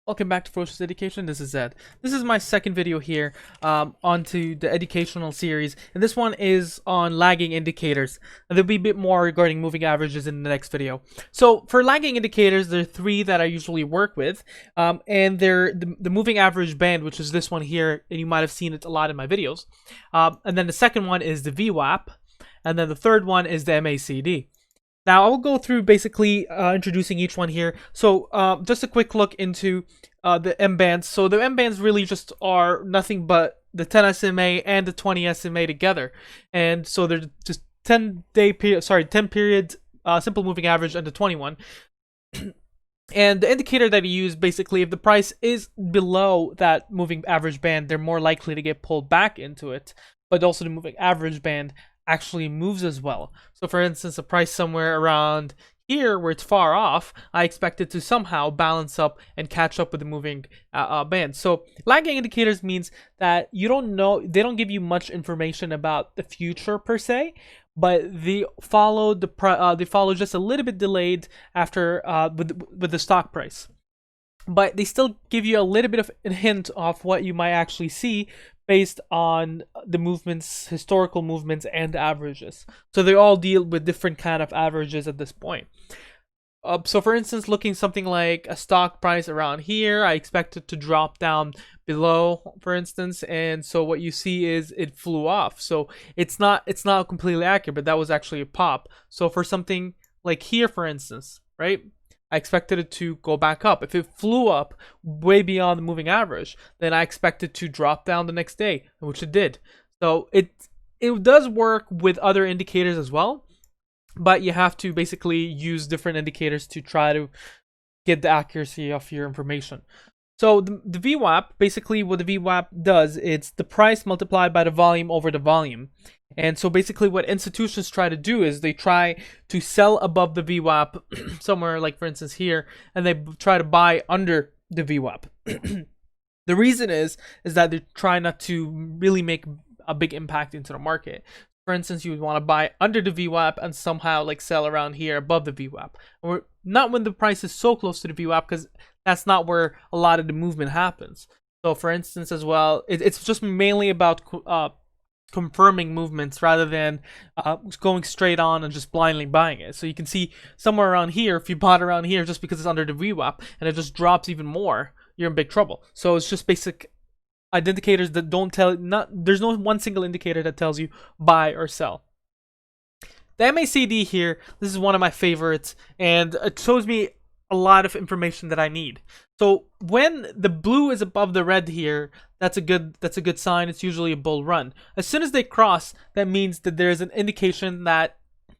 Welcome back to Ferocious Education. This is Zed. This is my second video here onto the educational series, and this one is on lagging indicators. And there'll be a bit more regarding moving averages in the next video. So for lagging indicators, there are three that I usually work with, and they're the moving average band, which is this one here, and you might have seen it a lot in my videos. And then the second one is the VWAP, and then the third one is the MACD. Now, I'll go through basically introducing each one here. So just a quick look into the M bands. So the M bands really just are nothing but the 10 SMA and the 20 SMA together. And so they're just 10 period simple moving average and the 21. And the indicator that you use, basically, if the price is below that moving average band, they're more likely to get pulled back into it. But also the moving average band actually moves as well. So for instance, a price somewhere around here where it's far off, I expect it to somehow balance up and catch up with the moving band. So lagging indicators means that you don't know, they don't give you much information about the future per se, but they follow just a little bit delayed after with the stock price. But they still give you a little bit of a hint of what you might actually see based on the movements, historical movements, and averages. So they all deal with different kind of averages at this point. So for instance, looking something like a stock price around here, I expect it to drop down below, for instance, and so what you see is it flew off. So it's not completely accurate, but that was actually a pop. So for something like here, for instance, right? I expected it to go back up. If it flew up way beyond the moving average, then I expect it to drop down the next day, which it did. So it does work with other indicators as well, but you have to basically use different indicators to try to get the accuracy of your information. So the VWAP, basically what the VWAP does, it's the price multiplied by the volume over the volume. And so basically what institutions try to do is they try to sell above the VWAP somewhere like, for instance, here, and they try to buy under the VWAP. The reason is that they try not to really make a big impact into the market. For instance, you would want to buy under the VWAP and somehow like sell around here above the VWAP, or not when the price is so close to the VWAP, because that's not where a lot of the movement happens. So for instance as well, it's just mainly about confirming movements rather than going straight on and just blindly buying it. So you can see somewhere around here, if you bought around here just because it's under the VWAP and it just drops even more, you're in big trouble. So it's just basic indicators that don't tell, there's no one single indicator that tells you buy or sell. The MACD here, this is one of my favorites, and it shows me a lot of information that I need. So when the blue is above the red here, that's a good sign. It's usually a bull run. As soon as they cross, that means that there's an indication that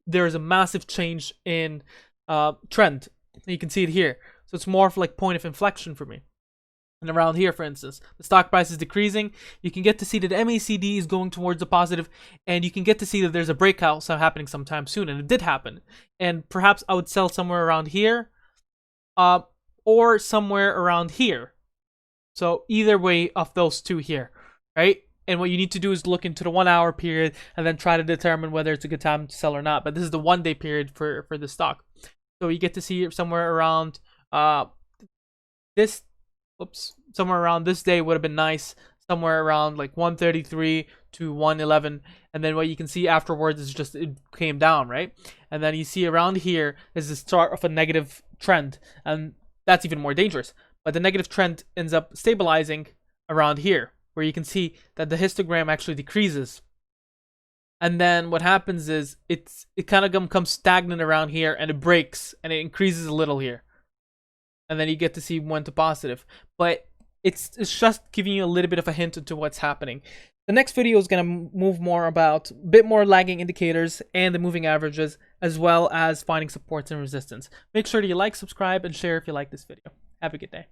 there is a massive change in trend. You can see it here. So it's more of like point of inflection for me. And around here, for instance, the stock price is decreasing. You can get to see that MACD is going towards the positive, and you can get to see that there's a breakout happening sometime soon, and it did happen. And perhaps I would sell somewhere around here, or somewhere around here. So either way of those two here, right? And what you need to do is look into the 1 hour period and then try to determine whether it's a good time to sell or not. But this is the 1 day period for the stock. So you get to see somewhere around somewhere around this day would have been nice. Somewhere around like 133 to 111, and then what you can see afterwards is just it came down, right? And then you see around here is the start of a negative trend, and that's even more dangerous. But the negative trend ends up stabilizing around here, where you can see that the histogram actually decreases. And then what happens is it kind of becomes stagnant around here, and it breaks and it increases a little here. And then you get to see one to positive. But it's just giving you a little bit of a hint into what's happening. The next video is going to move more about a bit more lagging indicators and the moving averages, as well as finding supports and resistance. Make sure that you like, subscribe, and share if you like this video. Have a good day.